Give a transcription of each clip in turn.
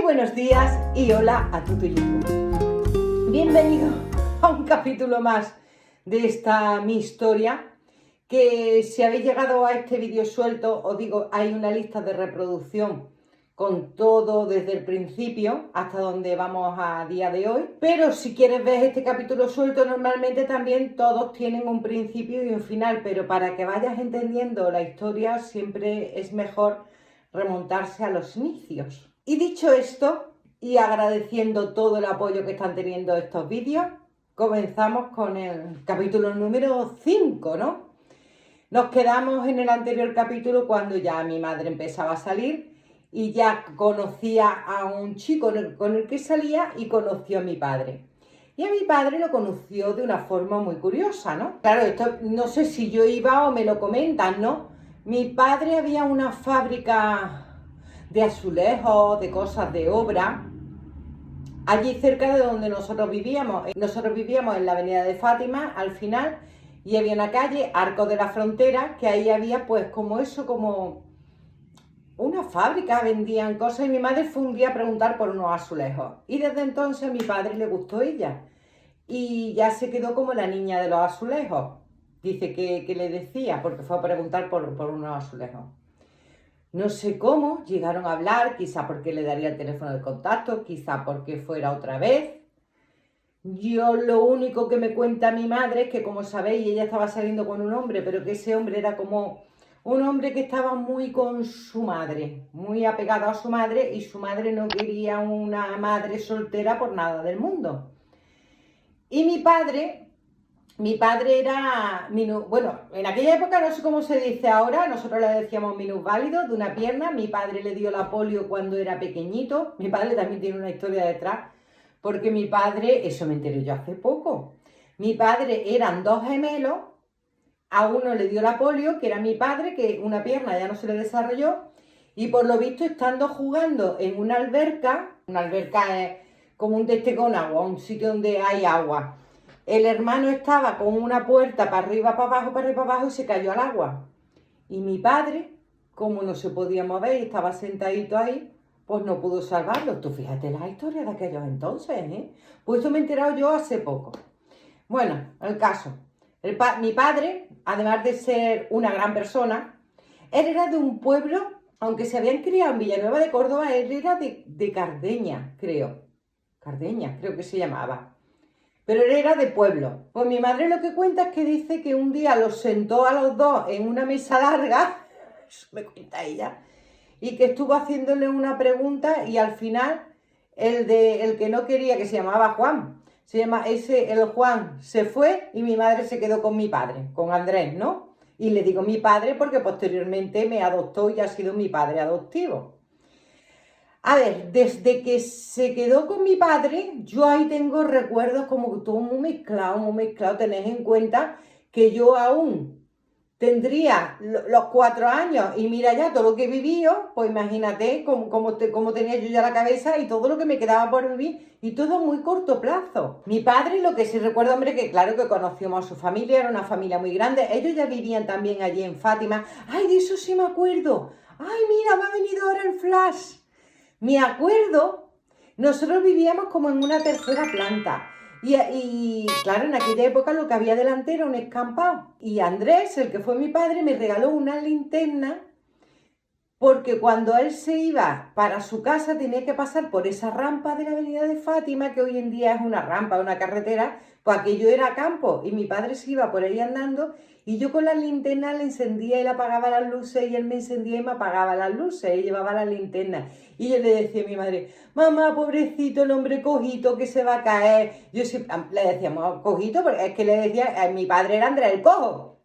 buenos días y hola a todo YouTube. Bienvenido a un capítulo más de esta mi historia, que si habéis llegado a este vídeo suelto, os digo, hay una lista de reproducción con todo desde el principio hasta donde vamos a día de hoy. Pero si quieres ver este capítulo suelto, normalmente también todos tienen un principio y un final, pero para que vayas entendiendo la historia siempre es mejor remontarse a los inicios. Y dicho esto, y agradeciendo todo el apoyo que están teniendo estos vídeos, comenzamos con el capítulo número 5, ¿no? Nos quedamos en el anterior capítulo cuando ya mi madre empezaba a salir y ya conocía a un chico con el que salía y conoció a mi padre. Y a mi padre lo conoció de una forma muy curiosa, ¿no? Claro, esto no sé si yo iba o me lo comentan, ¿no? Mi padre había una fábrica de azulejos, de cosas de obra, allí cerca de donde nosotros vivíamos. Nosotros vivíamos en la avenida de Fátima, al final, y había una calle, Arcos de la Frontera, que ahí había pues como eso, como una fábrica, vendían cosas, y mi madre fue un día a preguntar por unos azulejos. Y desde entonces a mi padre le gustó ella, y ya se quedó como la niña de los azulejos. Dice que le decía, porque fue a preguntar por unos azulejos. No sé cómo llegaron a hablar, quizá porque le daría el teléfono de contacto, quizá porque fuera otra vez. Yo lo único que me cuenta mi madre es que, como sabéis, ella estaba saliendo con un hombre, pero que ese hombre era como un hombre que estaba muy con su madre, muy apegado a su madre, y su madre no quería una madre soltera por nada del mundo. Y mi padre era, bueno, en aquella época no sé cómo se dice ahora, nosotros le decíamos minusválido, de una pierna. Mi padre le dio la polio cuando era pequeñito. Mi padre también tiene una historia detrás, porque mi padre, eso me enteré yo hace poco, mi padre eran dos gemelos, a uno le dio la polio, que era mi padre, que una pierna ya no se le desarrolló, y por lo visto estando jugando en una alberca es como un deste con agua, un sitio donde hay agua. El hermano estaba con una puerta para arriba, para abajo, para arriba, para abajo, y se cayó al agua. Y mi padre, como no se podía mover y estaba sentadito ahí, pues no pudo salvarlo. Tú fíjate las historias de aquellos entonces, ¿eh? Pues eso me he enterado yo hace poco. Bueno, el caso. Mi padre, además de ser una gran persona, él era de un pueblo, aunque se habían criado en Villanueva de Córdoba, él era de Cardeña, creo. Cardeña, creo que se llamaba. Pero él era de pueblo. Pues mi madre lo que cuenta es que dice que un día los sentó a los dos en una mesa larga, eso me cuenta ella, y que estuvo haciéndole una pregunta, y al final el que no quería, que se llamaba Juan, el Juan se fue y mi madre se quedó con mi padre, con Andrés, ¿no? Y le digo mi padre porque posteriormente me adoptó y ha sido mi padre adoptivo. A ver, desde que se quedó con mi padre, yo ahí tengo recuerdos como todo muy mezclado, muy mezclado. Tened en cuenta que yo aún tendría los 4 años y mira ya todo lo que he vivido, pues imagínate cómo tenía yo ya la cabeza y todo lo que me quedaba por vivir, y todo a muy corto plazo. Mi padre, lo que sí recuerdo, hombre, que claro que conocíamos a su familia, era una familia muy grande, ellos ya vivían también allí en Fátima. ¡Ay, de eso sí me acuerdo! ¡Ay, mira, me ha venido ahora el flash! Me acuerdo, nosotros vivíamos como en una tercera planta. Y claro, en aquella época lo que había delante era un escampado. Y Andrés, el que fue mi padre, me regaló una linterna, porque cuando él se iba para su casa tenía que pasar por esa rampa de la avenida de Fátima, que hoy en día es una rampa, una carretera, pues aquello era campo, y mi padre se iba por ahí andando, y yo con la linterna le encendía y le apagaba las luces, y él me encendía y me apagaba las luces, y llevaba la linterna. Y yo le decía a mi madre: mamá, pobrecito el hombre cojito que se va a caer. Yo le decíamos cojito, porque es que le decía, mi padre era Andrés el Cojo.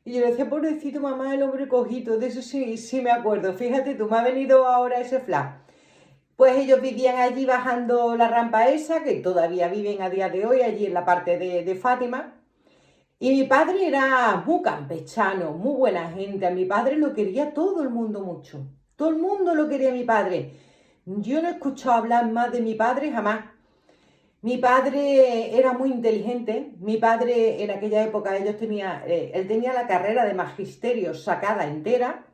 Y yo le decía: pobrecito mamá, el hombre cojito. De eso sí me acuerdo. Fíjate tú, me ha venido ahora ese flash. Pues ellos vivían allí bajando la rampa esa, que todavía viven a día de hoy, allí en la parte de Fátima. Y mi padre era muy campechano, muy buena gente. A mi padre lo quería todo el mundo mucho. Todo el mundo lo quería a mi padre. Yo no he escuchado hablar más de mi padre jamás. Mi padre era muy inteligente. Mi padre en aquella época él tenía la carrera de magisterio sacada entera,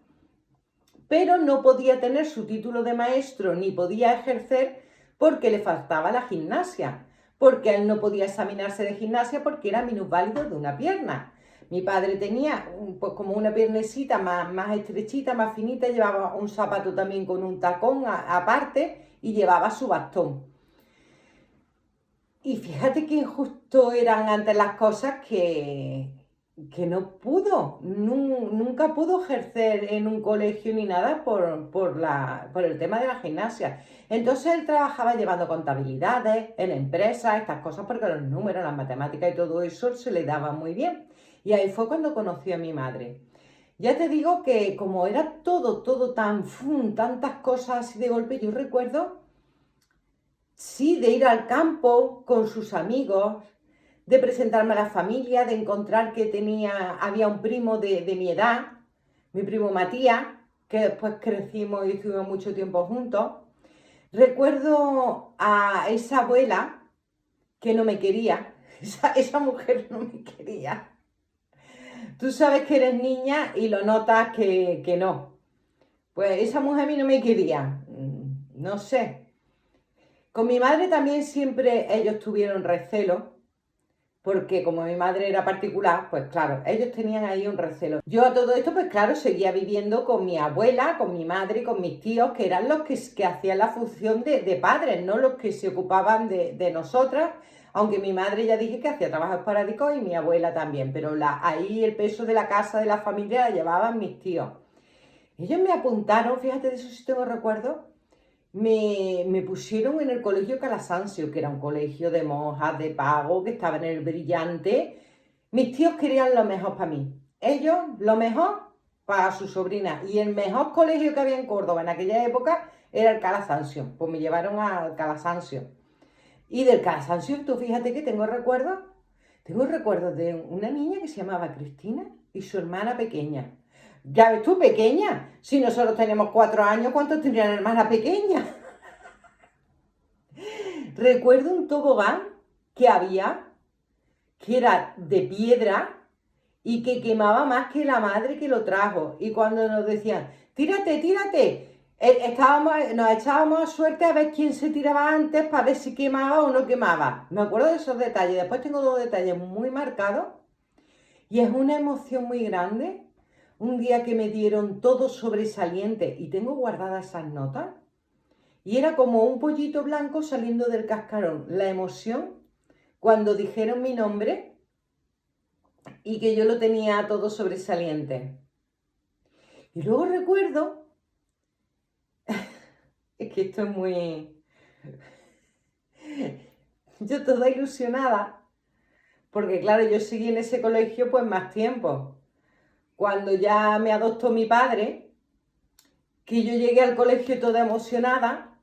pero no podía tener su título de maestro ni podía ejercer porque le faltaba la gimnasia, porque él no podía examinarse de gimnasia porque era minusválido de una pierna. Mi padre tenía pues como una piernecita más estrechita, más finita, llevaba un zapato también con un tacón aparte y llevaba su bastón. Y fíjate qué injusto eran antes las cosas que no pudo, nunca pudo ejercer en un colegio ni nada por el tema de la gimnasia. Entonces él trabajaba llevando contabilidades en empresas, estas cosas, porque los números, las matemáticas y todo eso se le daba muy bien. Y ahí fue cuando conocí a mi madre. Ya te digo que como era todo tan, tantas cosas así de golpe, yo recuerdo, sí, de ir al campo con sus amigos, de presentarme a la familia, de encontrar que había un primo de mi edad, mi primo Matías, que después crecimos y estuvimos mucho tiempo juntos. Recuerdo a esa abuela que no me quería, esa mujer no me quería. Tú sabes que eres niña y lo notas que no. Pues esa mujer a mí no me quería, no sé. Con mi madre también siempre ellos tuvieron recelo, porque como mi madre era particular, pues claro, ellos tenían ahí un recelo. Yo a todo esto, pues claro, seguía viviendo con mi abuela, con mi madre y con mis tíos, que eran los que hacían la función de padres, no los que se ocupaban de nosotras, aunque mi madre ya dije que hacía trabajos esporádicos y mi abuela también, pero ahí el peso de la casa, de la familia, la llevaban mis tíos. Ellos me apuntaron, fíjate, de eso sí tengo recuerdo, me pusieron en el colegio Calasancio, que era un colegio de monjas de pago, que estaba en el Brillante. Mis tíos querían lo mejor para mí. Ellos lo mejor para su sobrina. Y el mejor colegio que había en Córdoba en aquella época era el Calasancio. Pues me llevaron al Calasancio. Y del Calasancio, tú fíjate que tengo recuerdos. Tengo recuerdos de una niña que se llamaba Cristina y su hermana pequeña. Ya ves tú, pequeña. Si nosotros tenemos 4 años, ¿cuántos tendría la hermana pequeña? Recuerdo un tobogán que había, que era de piedra y que quemaba más que la madre que lo trajo. Y cuando nos decían, tírate, tírate, nos echábamos a suerte a ver quién se tiraba antes para ver si quemaba o no quemaba. Me acuerdo de esos detalles. Después tengo 2 detalles muy marcados y es una emoción muy grande. Un día que me dieron todo sobresaliente y tengo guardadas esas notas. Y era como un pollito blanco saliendo del cascarón. La emoción cuando dijeron mi nombre y que yo lo tenía todo sobresaliente. Y luego recuerdo, es que esto es muy... Yo toda ilusionada, porque claro, yo seguí en ese colegio pues más tiempo. Cuando ya me adoptó mi padre, que yo llegué al colegio toda emocionada,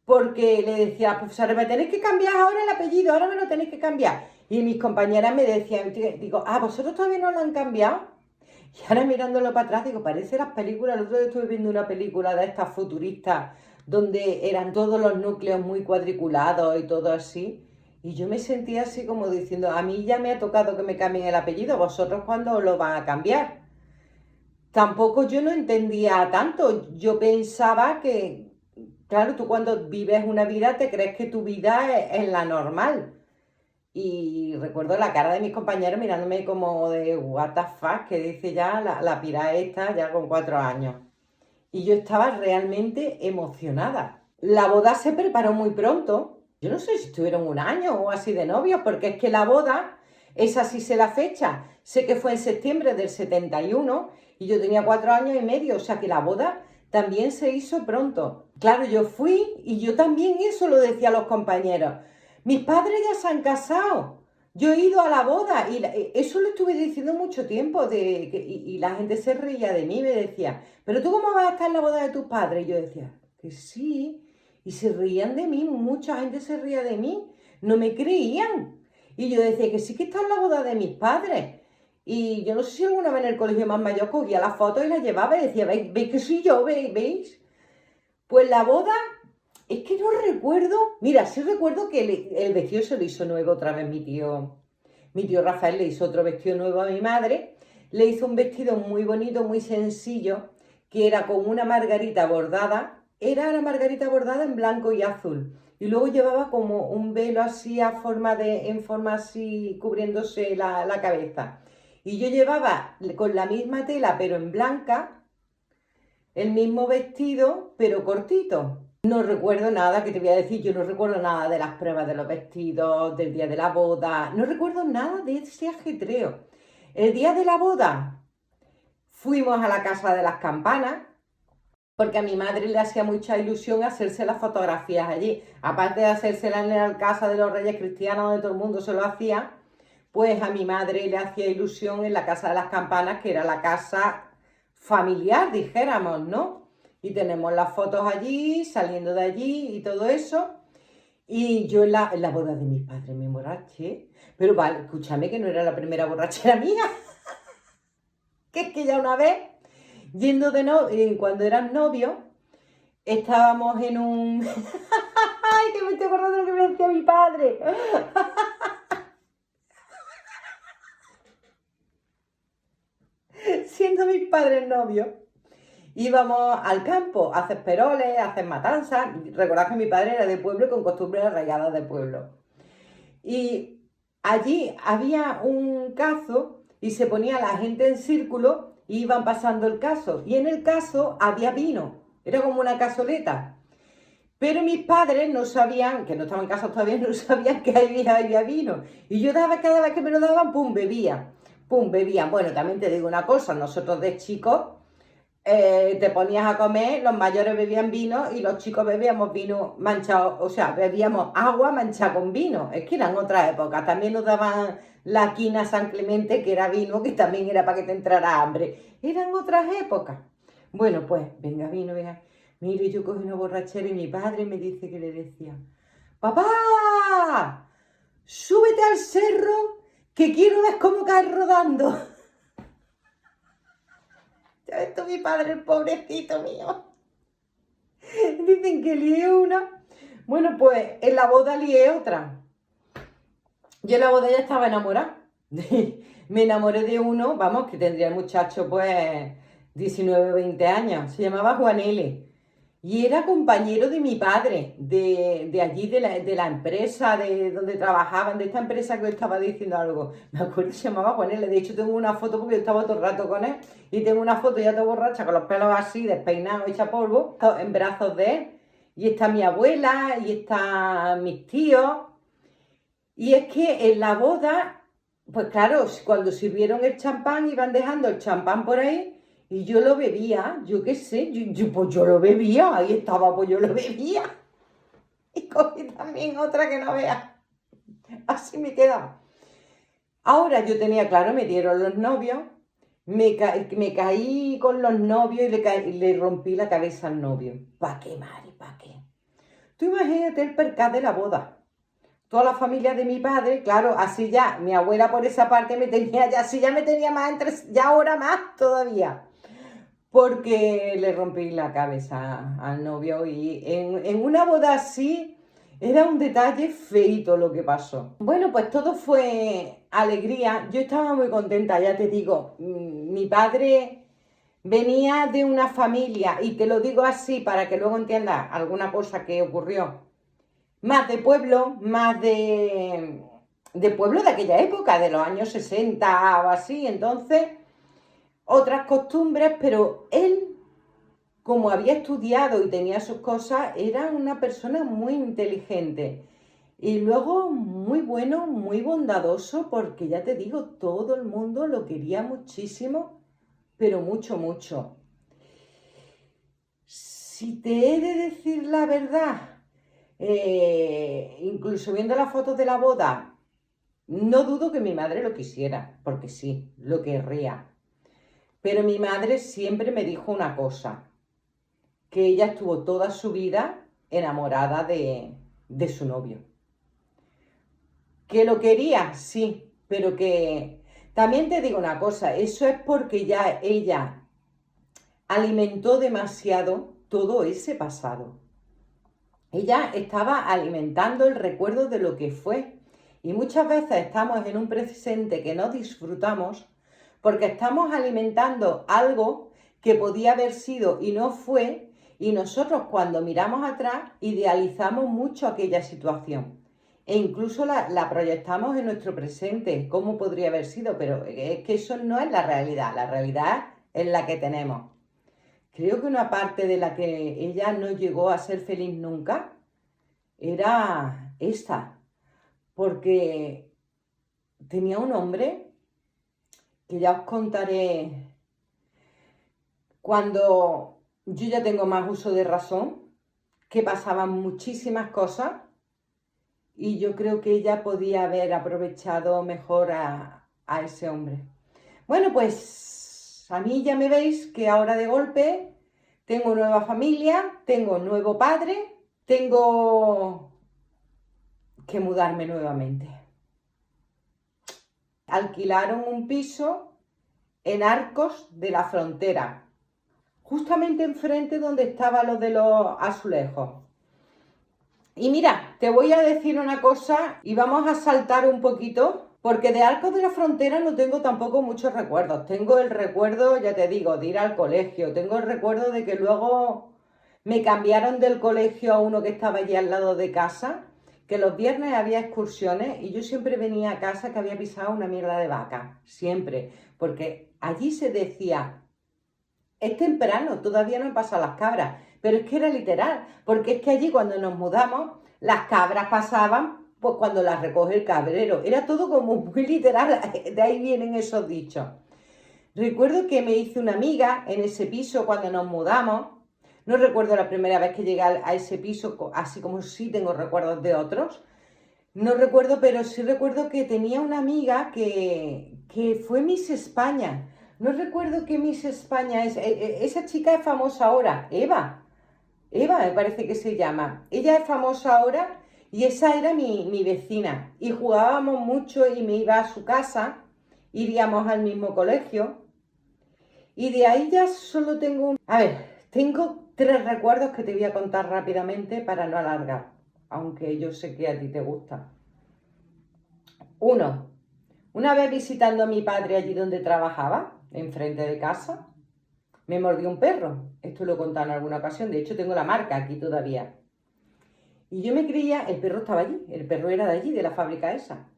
porque le decía, profesora, me tenéis que cambiar ahora el apellido, ahora me lo tenéis que cambiar. Y mis compañeras me decían, digo, ¿vosotros todavía no lo han cambiado? Y ahora mirándolo para atrás, digo, parece las películas. El otro día estuve viendo una película de estas futuristas, donde eran todos los núcleos muy cuadriculados y todo así. Y yo me sentía así como diciendo, a mí ya me ha tocado que me cambien el apellido, ¿vosotros cuándo lo van a cambiar? Tampoco yo no entendía tanto, yo pensaba que, claro, tú cuando vives una vida te crees que tu vida es la normal. Y recuerdo la cara de mis compañeros mirándome como de what the fuck, que dice ya la pira esta ya con 4 años. Y yo estaba realmente emocionada. La boda se preparó muy pronto. Yo no sé si estuvieron un año o así de novios, porque es que la boda, esa sí sé la fecha, sé que fue en septiembre del 71 y yo tenía 4 años y medio, o sea que la boda también se hizo pronto. Claro, yo fui y yo también eso lo decía a los compañeros. Mis padres ya se han casado. Yo he ido a la boda y eso lo estuve diciendo mucho tiempo y la gente se reía de mí, me decía, ¿pero tú cómo vas a estar en la boda de tus padres? Y yo decía, que sí. Y se reían de mí, mucha gente se reía de mí, no me creían. Y yo decía que sí que está en la boda de mis padres. Y yo no sé si alguna vez en el colegio más mayor cogía las fotos y las llevaba y decía, ¿veis que soy yo? ¿Veis? Pues la boda, es que no recuerdo. Mira, sí recuerdo que el vestido se lo hizo nuevo otra vez mi tío. Mi tío Rafael le hizo otro vestido nuevo a mi madre. Le hizo un vestido muy bonito, muy sencillo, que era con una margarita bordada, era la margarita bordada en blanco y azul. Y luego llevaba como un velo así en forma así cubriéndose la cabeza. Y yo llevaba con la misma tela pero en blanca, el mismo vestido pero cortito. No recuerdo nada, que te voy a decir, yo no recuerdo nada de las pruebas de los vestidos, del día de la boda, no recuerdo nada de ese ajetreo. El día de la boda fuimos a la Casa de las Campanas, porque a mi madre le hacía mucha ilusión hacerse las fotografías allí. Aparte de hacérselas en la Casa de los Reyes Cristianos, donde todo el mundo se lo hacía, pues a mi madre le hacía ilusión en la Casa de las Campanas, que era la casa familiar, dijéramos, ¿no? Y tenemos las fotos allí, saliendo de allí y todo eso. Y yo en la boda de mis padres me emborraché. Pero vale, escúchame que no era la primera borrachera mía. Que es que ya una vez, yendo de novio, cuando eran novios, estábamos en un... ¡Ay, que me estoy acordando de lo que me decía mi padre! Siendo mis padres novios, íbamos al campo a hacer peroles, a hacer matanzas. Recordad que mi padre era de pueblo y con costumbres arraigadas de pueblo. Y allí había un cazo y se ponía la gente en círculo y iban pasando el cazo. Y en el cazo había vino, era como una cazoleta. Pero mis padres no sabían, que no estaban en casa todavía, no sabían que había vino. Y yo cada vez que me lo daban, pum, bebía. Pum, bebía. Bueno, también te digo una cosa, nosotros de chicos te ponías a comer, los mayores bebían vino y los chicos bebíamos vino manchado, o sea, bebíamos agua manchada con vino. Es que eran otras épocas. También nos daban la quina San Clemente, que era vino, que también era para que te entrara hambre. Eran otras épocas. Bueno, pues, venga, vino, venga. Mire, yo cogí una borrachera y mi padre me dice que le decía: ¡Papá! ¡Súbete al cerro que quiero ver cómo caes rodando! ¿Ya ves tú, mi padre, el pobrecito mío? Dicen que lié una. Bueno, pues en la boda lié otra. Yo en la boda ya estaba enamorada. Me enamoré de uno, vamos, que tendría el muchacho pues 19 o 20 años. Se llamaba Juan L. Y era compañero de mi padre, de allí, de la empresa, de donde trabajaban, de esta empresa que os estaba diciendo algo. Me acuerdo que se llamaba Juan L. De hecho, tengo una foto porque yo estaba todo el rato con él. Y tengo una foto ya toda borracha, con los pelos así, despeinados, hecha polvo, en brazos de él. Y está mi abuela, y están mis tíos. Y es que en la boda, pues claro, cuando sirvieron el champán, iban dejando el champán por ahí. Y yo lo bebía, yo qué sé, pues yo lo bebía, ahí estaba, pues yo lo bebía. Y cogí también otra que no veas. Así me quedaba. Ahora yo tenía, claro, me dieron los novios, me caí con los novios y le rompí la cabeza al novio. ¿Para qué, Mari? ¿Para qué? Tú imagínate el percal de la boda. Toda la familia de mi padre, claro, así ya, mi abuela por esa parte me tenía ya, así ya me tenía más, ya ahora más todavía. Porque le rompí la cabeza al novio y en una boda así era un detalle feito lo que pasó. Bueno, pues todo fue alegría. Yo estaba muy contenta, ya te digo. Mi padre venía de una familia, y te lo digo así para que luego entiendas alguna cosa que ocurrió. Más de pueblo, más de pueblo de aquella época, de los años 60 o así. Entonces, otras costumbres, pero él, como había estudiado y tenía sus cosas, era una persona muy inteligente. Y luego muy bueno, muy bondadoso, porque ya te digo, todo el mundo lo quería muchísimo, pero mucho, mucho. Si te he de decir la verdad, incluso viendo las fotos de la boda, no dudo que mi madre lo quisiera, porque sí, lo querría. Pero mi madre siempre me dijo una cosa, que ella estuvo toda su vida enamorada de su novio. Que lo quería, sí, pero que... También te digo una cosa, eso es porque ya ella alimentó demasiado todo ese pasado. Ella estaba alimentando el recuerdo de lo que fue. Y muchas veces estamos en un presente que no disfrutamos porque estamos alimentando algo que podía haber sido y no fue, y nosotros cuando miramos atrás idealizamos mucho aquella situación e incluso la proyectamos en nuestro presente, cómo podría haber sido, pero es que eso no es la realidad es la que tenemos. Creo que una parte de la que ella no llegó a ser feliz nunca era esta, porque tenía un hombre que ya os contaré cuando yo ya tengo más uso de razón, que pasaban muchísimas cosas y yo creo que ella podía haber aprovechado mejor a ese hombre. Bueno, pues a mí ya me veis que ahora de golpe tengo nueva familia, tengo nuevo padre, tengo que mudarme nuevamente. Alquilaron un piso en Arcos de la Frontera, justamente enfrente donde estaba lo de los azulejos. Y mira, te voy a decir una cosa y vamos a saltar un poquito, porque de Arcos de la Frontera no tengo tampoco muchos recuerdos. Tengo el recuerdo, ya te digo, de ir al colegio. Tengo el recuerdo de que luego me cambiaron del colegio a uno que estaba allí al lado de casa, que los viernes había excursiones y yo siempre venía a casa que había pisado una mierda de vaca. Siempre. Porque allí se decía, es temprano, todavía no han pasado las cabras. Pero es que era literal, porque es que allí cuando nos mudamos, las cabras pasaban, pues cuando las recoge el cabrero. Era todo como muy literal, de ahí vienen esos dichos. Recuerdo que me hice una amiga en ese piso cuando nos mudamos. No recuerdo la primera vez que llegué a ese piso, así como sí tengo recuerdos de otros. No recuerdo, pero sí recuerdo que tenía una amiga que fue Miss España. No recuerdo qué Miss España es. Esa chica es famosa ahora, Eva me parece que se llama. Ella es famosa ahora y esa era mi vecina. Y jugábamos mucho y me iba a su casa, iríamos al mismo colegio. Y de ahí ya solo tengo A ver, tengo 3 recuerdos que te voy a contar rápidamente para no alargar, aunque yo sé que a ti te gusta. Uno, una vez visitando a mi padre allí donde trabajaba, enfrente de casa, me mordió un perro. Esto lo he contado en alguna ocasión, de hecho tengo la marca aquí todavía. Y yo me creía, el perro estaba allí, el perro era de allí, de la fábrica esa.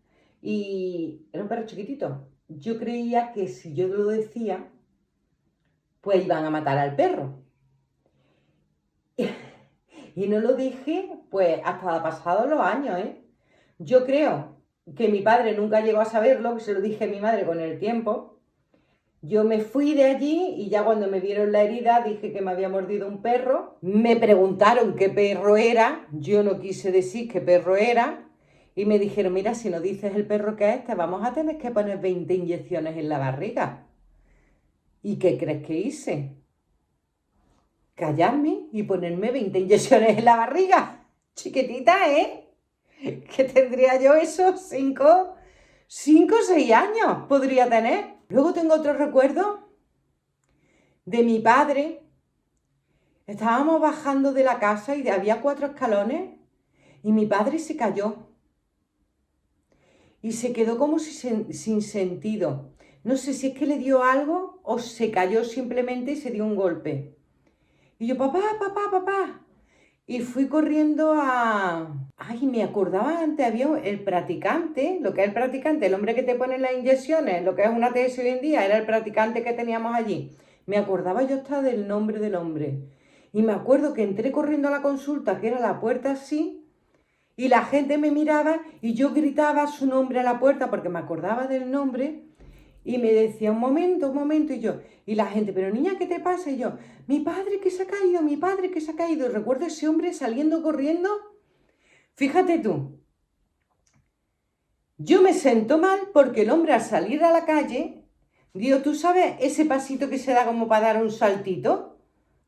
Y era un perro chiquitito. Yo creía que si yo lo decía, pues iban a matar al perro. Y no lo dije, pues hasta pasados los años, ¿eh? Yo creo que mi padre nunca llegó a saberlo, que se lo dije a mi madre con el tiempo. Yo me fui de allí y ya cuando me vieron la herida dije que me había mordido un perro. Me preguntaron qué perro era, yo no quise decir qué perro era y me dijeron, mira, si no dices el perro que es, te vamos a tener que poner 20 inyecciones en la barriga. ¿Y qué crees que hice? Callarme y ponerme 20 inyecciones en la barriga. Chiquitita, ¿eh? ¿Qué tendría yo eso? 5 o 6 años podría tener. Luego tengo otro recuerdo de mi padre. Estábamos bajando de la casa y había 4 escalones y mi padre se cayó. Y se quedó como sin sentido. No sé si es que le dio algo o se cayó simplemente y se dio un golpe. Y yo, papá, papá, papá. Y fui corriendo Ay, me acordaba antes, había el practicante, lo que es el practicante, el hombre que te pone las inyecciones, lo que es una TS hoy en día, era el practicante que teníamos allí. Me acordaba yo hasta del nombre del hombre. Y me acuerdo que entré corriendo a la consulta, que era la puerta así, y la gente me miraba y yo gritaba su nombre a la puerta porque me acordaba del nombre. Y me decía, un momento, y la gente, pero niña, ¿qué te pasa? Y yo, mi padre que se ha caído, mi padre que se ha caído. Y recuerdo ese hombre saliendo corriendo. Fíjate tú, yo me siento mal porque el hombre al salir a la calle, digo, ¿tú sabes ese pasito que se da como para dar un saltito?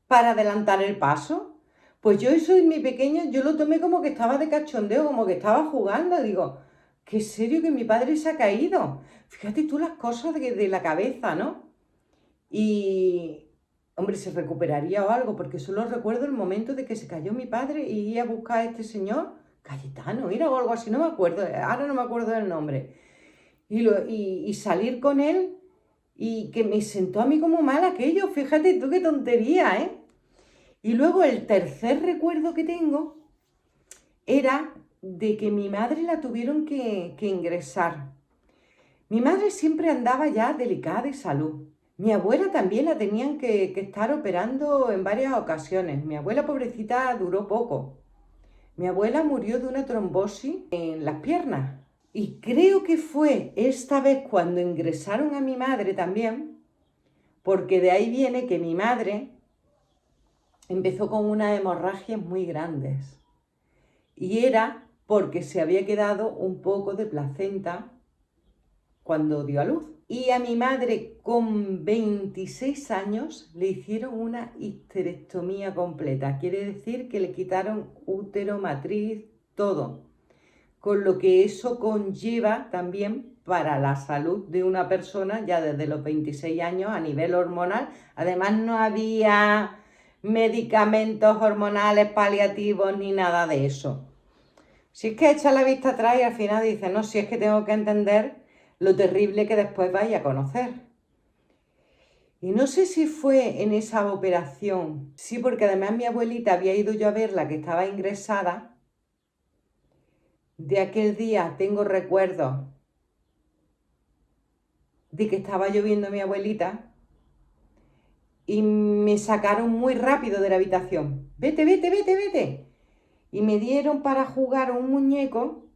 Para adelantar el paso. Pues yo soy mi pequeña, yo lo tomé como que estaba de cachondeo, como que estaba jugando. Digo, qué serio que mi padre se ha caído. Fíjate tú las cosas de la cabeza, ¿no? Y, hombre, se recuperaría o algo, porque solo recuerdo el momento de que se cayó mi padre y iba a buscar a este señor, Cayetano, era o algo así, no me acuerdo, ahora no me acuerdo del nombre. Y salir con él y que me sentó a mí como mal aquello, fíjate tú qué tontería, ¿eh? Y luego el tercer recuerdo que tengo era de que mi madre la tuvieron que ingresar. Mi madre siempre andaba ya delicada de salud. Mi abuela también la tenían que estar operando en varias ocasiones. Mi abuela pobrecita duró poco. Mi abuela murió de una trombosis en las piernas. Y creo que fue esta vez cuando ingresaron a mi madre también, porque de ahí viene que mi madre empezó con unas hemorragias muy grandes. Y era porque se había quedado un poco de placenta cuando dio a luz. Y a mi madre con 26 años le hicieron una histerectomía completa. Quiere decir que le quitaron útero, matriz, todo. Con lo que eso conlleva también para la salud de una persona ya desde los 26 años a nivel hormonal. Además no había medicamentos hormonales paliativos ni nada de eso. Si es que echa la vista atrás y al final dice, no, si es que tengo que entender lo terrible que después vaya a conocer. Y no sé si fue en esa operación, sí, porque además mi abuelita había ido yo a verla que estaba ingresada. De aquel día tengo recuerdos de que estaba yo viendo a mi abuelita y me sacaron muy rápido de la habitación. Vete, vete, vete, vete. Y me dieron para jugar un muñeco,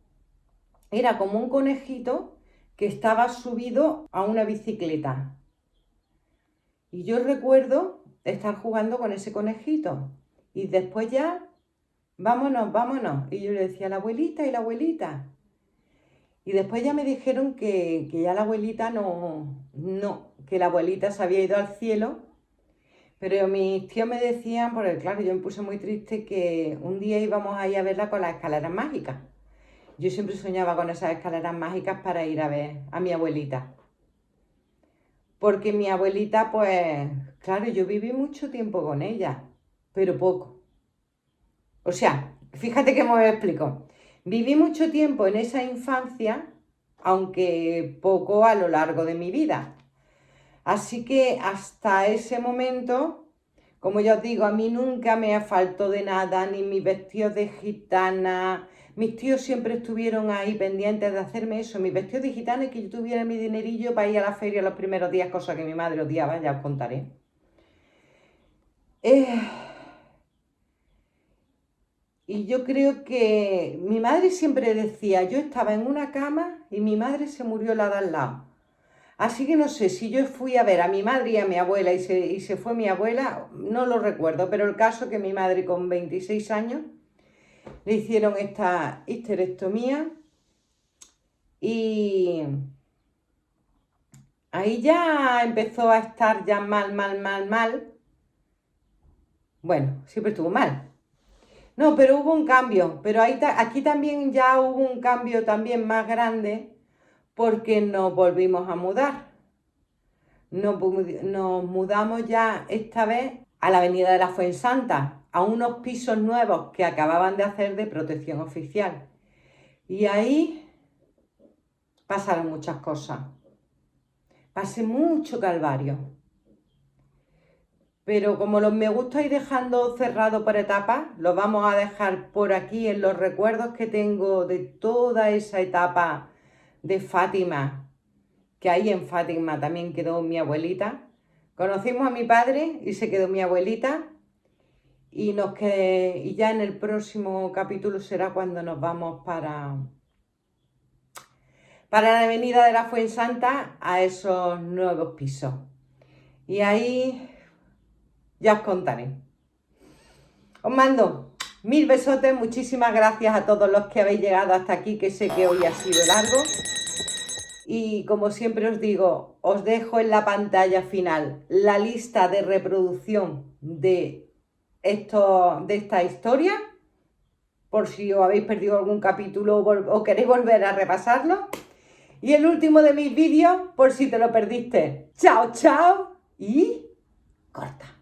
era como un conejito que estaba subido a una bicicleta. Y yo recuerdo estar jugando con ese conejito. Y después ya, vámonos, vámonos. Y yo le decía, la abuelita y la abuelita. Y después ya me dijeron que ya la abuelita no, que la abuelita se había ido al cielo. Pero mis tíos me decían, porque claro, yo me puse muy triste, que un día íbamos a ir a verla con las escaleras mágicas. Yo siempre soñaba con esas escaleras mágicas para ir a ver a mi abuelita. Porque mi abuelita, pues, claro, yo viví mucho tiempo con ella, pero poco. O sea, fíjate que me explico. Viví mucho tiempo en esa infancia, aunque poco a lo largo de mi vida. Así que hasta ese momento, como ya os digo, a mí nunca me faltó de nada, ni mis vestidos de gitana. Mis tíos siempre estuvieron ahí pendientes de hacerme eso, mis vestidos de gitana y que yo tuviera mi dinerillo para ir a la feria los primeros días, cosa que mi madre odiaba, ya os contaré. Y yo creo que mi madre siempre decía, yo estaba en una cama y mi madre se murió la de al lado. Así que no sé si yo fui a ver a mi madre y a mi abuela y se fue mi abuela, no lo recuerdo, pero el caso es que mi madre con 26 años le hicieron esta histerectomía y ahí ya empezó a estar ya mal. Bueno, siempre estuvo mal. No, pero hubo un cambio, pero aquí también ya hubo un cambio también más grande porque nos volvimos a mudar. Nos mudamos ya esta vez a la avenida de la Fuensanta, a unos pisos nuevos que acababan de hacer de protección oficial. Y ahí pasaron muchas cosas. Pasé mucho calvario. Pero como los me gusta ir dejando cerrado por etapas, los vamos a dejar por aquí en los recuerdos que tengo de toda esa etapa de Fátima, que ahí en Fátima también quedó mi abuelita. Conocimos a mi padre y se quedó mi abuelita. Y ya en el próximo capítulo será cuando nos vamos para la avenida de la Fuensanta a esos nuevos pisos. Y ahí ya os contaré. Os mando 1000 besotes, muchísimas gracias a todos los que habéis llegado hasta aquí, que sé que hoy ha sido largo. Y como siempre os digo, os dejo en la pantalla final la lista de reproducción de esta historia, por si os habéis perdido algún capítulo o queréis volver a repasarlo. Y el último de mis vídeos, por si te lo perdiste. Chao, chao y corta.